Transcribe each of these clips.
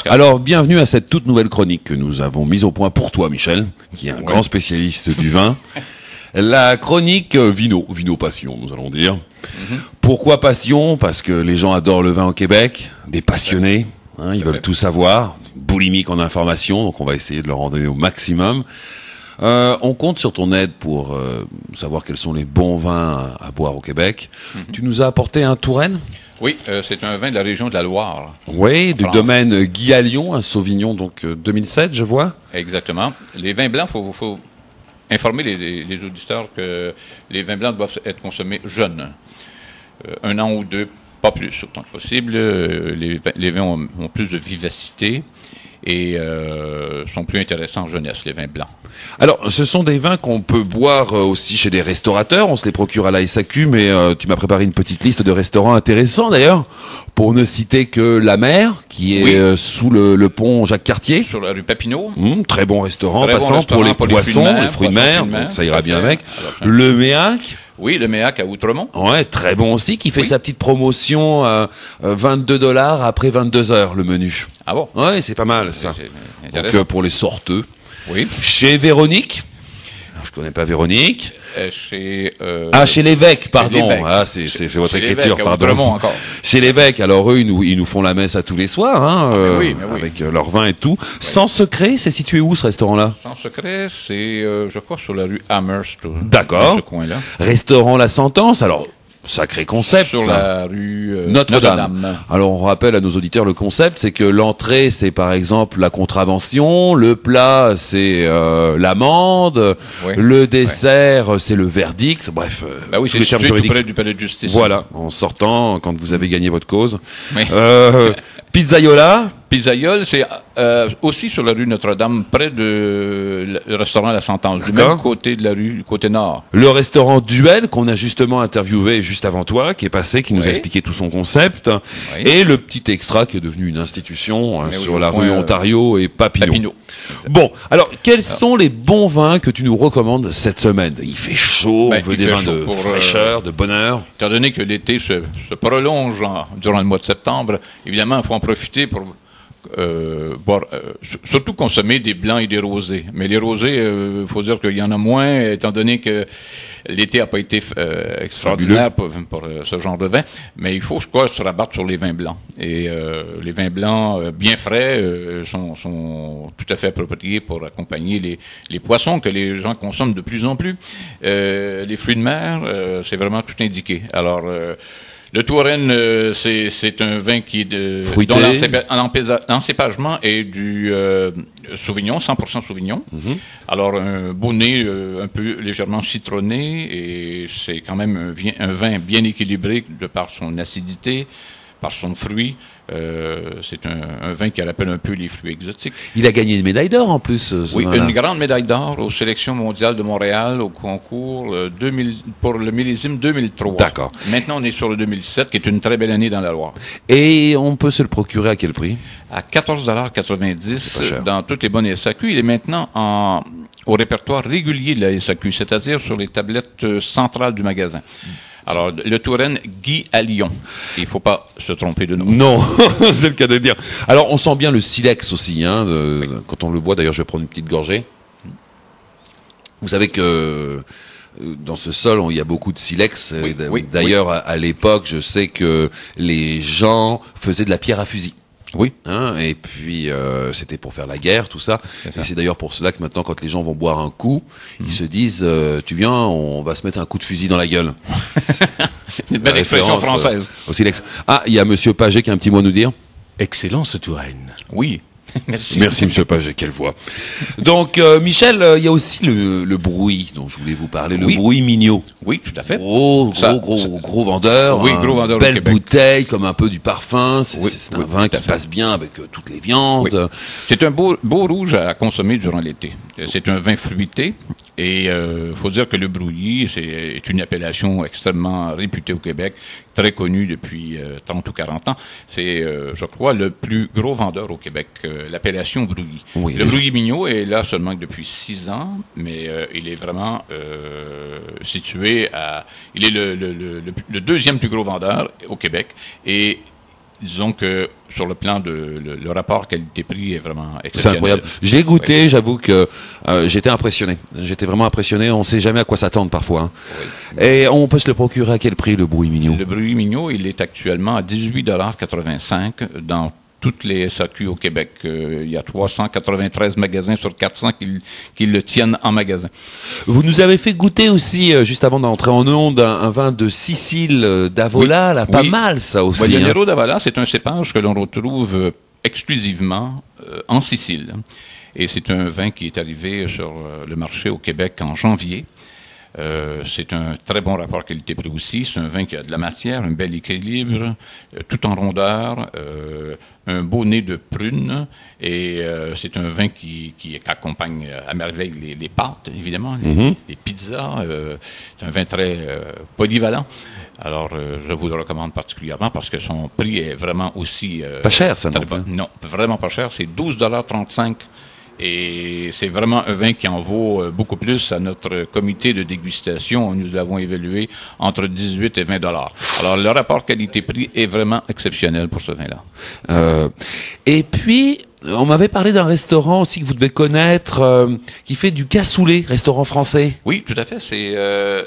Alors, bienvenue à cette toute nouvelle chronique que nous avons mise au point pour toi, Michel, qui est un grand spécialiste du vin. La chronique Vino Passion, nous allons dire. Pourquoi passion? Parce que les gens adorent le vin au Québec, des passionnés, hein, ils veulent tout savoir, boulimiques en information, donc on va essayer de leur en donner au maximum. On compte sur ton aide pour savoir quels sont les bons vins à boire au Québec. Tu nous as apporté un Touraine? Oui, c'est un vin de la région de la Loire. Oui, du domaine Guy Allion, un Sauvignon, donc 2007, je vois. Exactement. Les vins blancs, faut informer les auditeurs que les vins blancs doivent être consommés jeunes. 1 an ou 2, pas plus, autant que possible. Les vins ont plus de vivacité et sont plus intéressants en jeunesse, les vins blancs. Alors, ce sont des vins qu'on peut boire aussi chez des restaurateurs, on se les procure à la SAQ, mais tu m'as préparé une petite liste de restaurants intéressants d'ailleurs, pour ne citer que La Mer, qui est sous le pont Jacques-Cartier. Sur la rue Papineau. Très bon restaurant, pour les poissons, les fruits de mer, donc ça ira bien avec. Le Méac. Oui, le Méac à Outremont. Ouais, très bon aussi, qui fait sa petite promotion, $22 après 22 heures, le menu. Ah bon? Ouais, c'est pas mal, ça. Donc, pour les sorteux. Oui. Chez Véronique. Je connais pas Véronique. Chez l'évêque, pardon. C'est votre écriture, pardon. Encore. Chez l'évêque. Alors eux, ils nous font la messe à tous les soirs, hein, avec leur vin et tout. Sans secret, c'est situé où ce restaurant-là? Sans secret, c'est, je crois, sur la rue Amherst. D'accord. Ce coin-là. Restaurant La Sentence. Alors, sacré concept. Sur la rue Notre-Dame. Alors on rappelle à nos auditeurs le concept, c'est que l'entrée c'est par exemple la contravention, le plat c'est l'amende, le dessert c'est le verdict. Bref, oui, c'est situé tout près du palais de justice. Voilà, en sortant quand vous avez gagné votre cause. Oui. Pizzaiole, c'est aussi sur la rue Notre-Dame, près de le restaurant La Sentence, du même côté de la rue, du côté nord. Le restaurant Duel, qu'on a justement interviewé juste avant toi, qui est passé, qui nous a expliqué tout son concept, et le petit extra qui est devenu une institution sur la rue Ontario et Papineau. Bon, alors, quels sont les bons vins que tu nous recommandes cette semaine? Il fait chaud, on veut des vins de fraîcheur, de bonheur. Étant donné que l'été se prolonge durant le mois de septembre, évidemment, il faut en profiter pour boire, surtout consommer des blancs et des rosés. Mais les rosés, faut dire qu'il y en a moins, étant donné que l'été a pas été extraordinaire pour ce genre de vin. Mais il faut, je crois, se rabattre sur les vins blancs. Et les vins blancs bien frais sont tout à fait appropriés pour accompagner les poissons que les gens consomment de plus en plus. Les fruits de mer, c'est vraiment tout indiqué. Alors le Touraine, c'est un vin qui est dont l'encépagement est du Sauvignon, 100% Sauvignon. Alors un beau nez un peu légèrement citronné et c'est quand même un vin bien équilibré de par son acidité, par son fruit. C'est un vin qui rappelle un peu les fruits exotiques. Il a gagné une médaille d'or en plus. Oui, une grande médaille d'or aux sélections mondiales de Montréal au concours pour le millésime 2003. D'accord. Maintenant, on est sur le 2007, qui est une très belle année dans la Loire. Et on peut se le procurer à quel prix? À $14,90 dans toutes les bonnes SAQ. Il est maintenant au répertoire régulier de la SAQ, c'est-à-dire sur les tablettes centrales du magasin. Alors, le Touraine Guy Allion. Il faut pas se tromper de nom. Non, c'est le cas de dire. Alors, on sent bien le silex aussi, hein, quand on le boit. D'ailleurs, je vais prendre une petite gorgée. Vous savez que dans ce sol, il y a beaucoup de silex. D'ailleurs, à l'époque, je sais que les gens faisaient de la pierre à fusil. Oui. Hein, et puis c'était pour faire la guerre, tout ça. Et c'est d'ailleurs pour cela que maintenant, quand les gens vont boire un coup, ils se disent tu viens, on va se mettre un coup de fusil dans la gueule. Une belle expression française. Au silex. Ah, il y a Monsieur Paget qui a un petit mot à nous dire. Excellent ce Touraine. Oui. Merci. Merci Monsieur Paget, quelle voix. Donc Michel, il y a aussi le bruit dont je voulais vous parler, le bruit Mignot. Oui, tout à fait. Gros vendeur. Oui, gros vendeur. Belle bouteille, comme un peu du parfin. C'est un vin qui passe bien avec toutes les viandes. Oui. C'est un beau rouge à consommer durant l'été. C'est un vin fruité. Et faut dire que le Brouilly, c'est une appellation extrêmement réputée au Québec, très connue depuis 30 ou 40 ans. C'est, je crois, le plus gros vendeur au Québec, l'appellation Brouilly. Oui, le Brouilly Mignot est là seulement depuis 6 ans, mais il est vraiment situé à... Il est le deuxième plus gros vendeur au Québec et disons que sur le plan de le rapport qualité-prix est vraiment C'est exceptionnel. incroyable. J'ai goûté, j'avoue que j'étais impressionné. J'étais vraiment impressionné. On sait jamais à quoi s'attendre parfois. Hein. Oui. Et on peut se le procurer à quel prix, le brouille mignon? Le brouillis mignon, il est actuellement à 18,85 $ dans toutes les SAQ au Québec. Il y a 393 magasins sur 400 qui le tiennent en magasin. Vous nous avez fait goûter aussi, juste avant d'entrer en onde, un vin de Sicile, d'Avola, là, pas Oui. mal ça aussi. Le hein. Nero d'Avola, c'est un cépage que l'on retrouve exclusivement en Sicile. Et c'est un vin qui est arrivé sur le marché au Québec en janvier. C'est un très bon rapport qualité-prix aussi. C'est un vin qui a de la matière, un bel équilibre, tout en rondeur, un beau nez de prune. Et c'est un vin qui accompagne à merveille les pâtes, évidemment, les pizzas. C'est un vin très polyvalent. Alors, je vous le recommande particulièrement parce que son prix est vraiment aussi... Pas cher, ça, non très plus. bon. Non, vraiment pas cher. C'est 12,35 $. Et c'est vraiment un vin qui en vaut beaucoup plus à notre comité de dégustation. Nous l'avons évalué entre 18 et 20 $. Alors, le rapport qualité-prix est vraiment exceptionnel pour ce vin-là. Et puis, on m'avait parlé d'un restaurant aussi que vous devez connaître, qui fait du cassoulet, restaurant français. Oui, tout à fait. C'est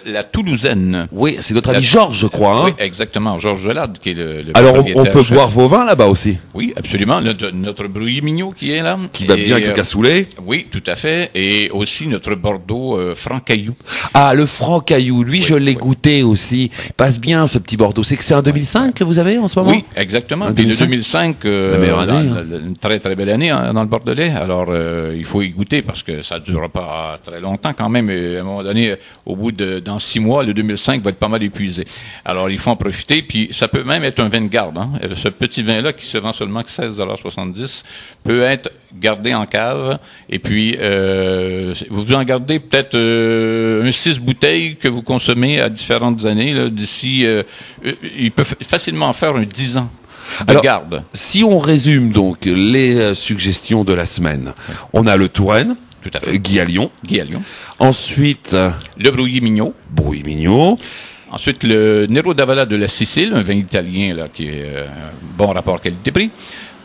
la Toulousaine. Oui, c'est notre ami Georges, je crois. Hein. Oui, exactement. Georges Gelade, qui est le Alors, on propriétaire peut chef. boire vos vins là-bas aussi, Oui, absolument. Notre brouillis mignon qui est là. qui va bien avec le cassoulet. Oui, tout à fait. Et aussi notre Bordeaux Franc-Caillou. Ah, le Franc-Caillou, lui, je l'ai oui. goûté aussi. Il passe bien, ce petit Bordeaux. C'est un 2005 que vous avez en ce moment? Oui, exactement. En Puis le 2005, 2005, la meilleure année, hein. une très très belle année dans le Bordelais. Alors il faut y goûter parce que ça ne durera pas très longtemps quand même. Et à un moment donné, dans 6 mois, le 2005 va être pas mal épuisé. Alors il faut en profiter. Puis ça peut même être un vin de garde. Hein. Ce petit vin-là qui se vend seulement que 16,70 $ peut être gardé en cave. Et puis vous en gardez peut-être un 6 bouteilles que vous consommez à différentes années. Là, d'ici, il peut facilement faire un 10 ans. De garde. Si on résume donc les suggestions de la semaine, on a le Touraine, Tout à fait. Guy à Lyon. Guy à Lyon. Ensuite, Le brouillis mignon. Brouille mignon. Ensuite, le Nero d'Avola de la Sicile, un vin italien là qui est un bon rapport qualité-prix.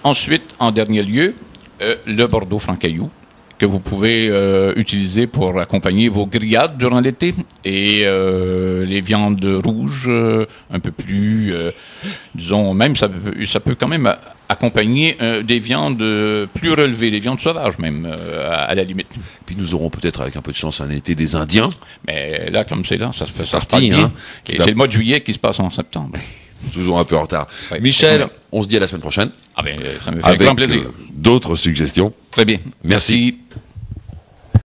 Ensuite, en dernier lieu, le Bordeaux Franc-Caillou, que vous pouvez utiliser pour accompagner vos grillades durant l'été et les viandes rouges un peu plus, disons, même ça peut quand même accompagner des viandes plus relevées, des viandes sauvages même, à la limite. Puis nous aurons peut-être, avec un peu de chance, un été des Indiens. Mais là, comme c'est là, ça se parti, passe bien. hein, Et c'est le mois de juillet qui se passe en septembre. Toujours un peu en retard. Oui, Michel, c'est on se dit à la semaine prochaine. Ah ben, ça me fait Avec grand plaisir. d'autres suggestions. Très bien. Merci.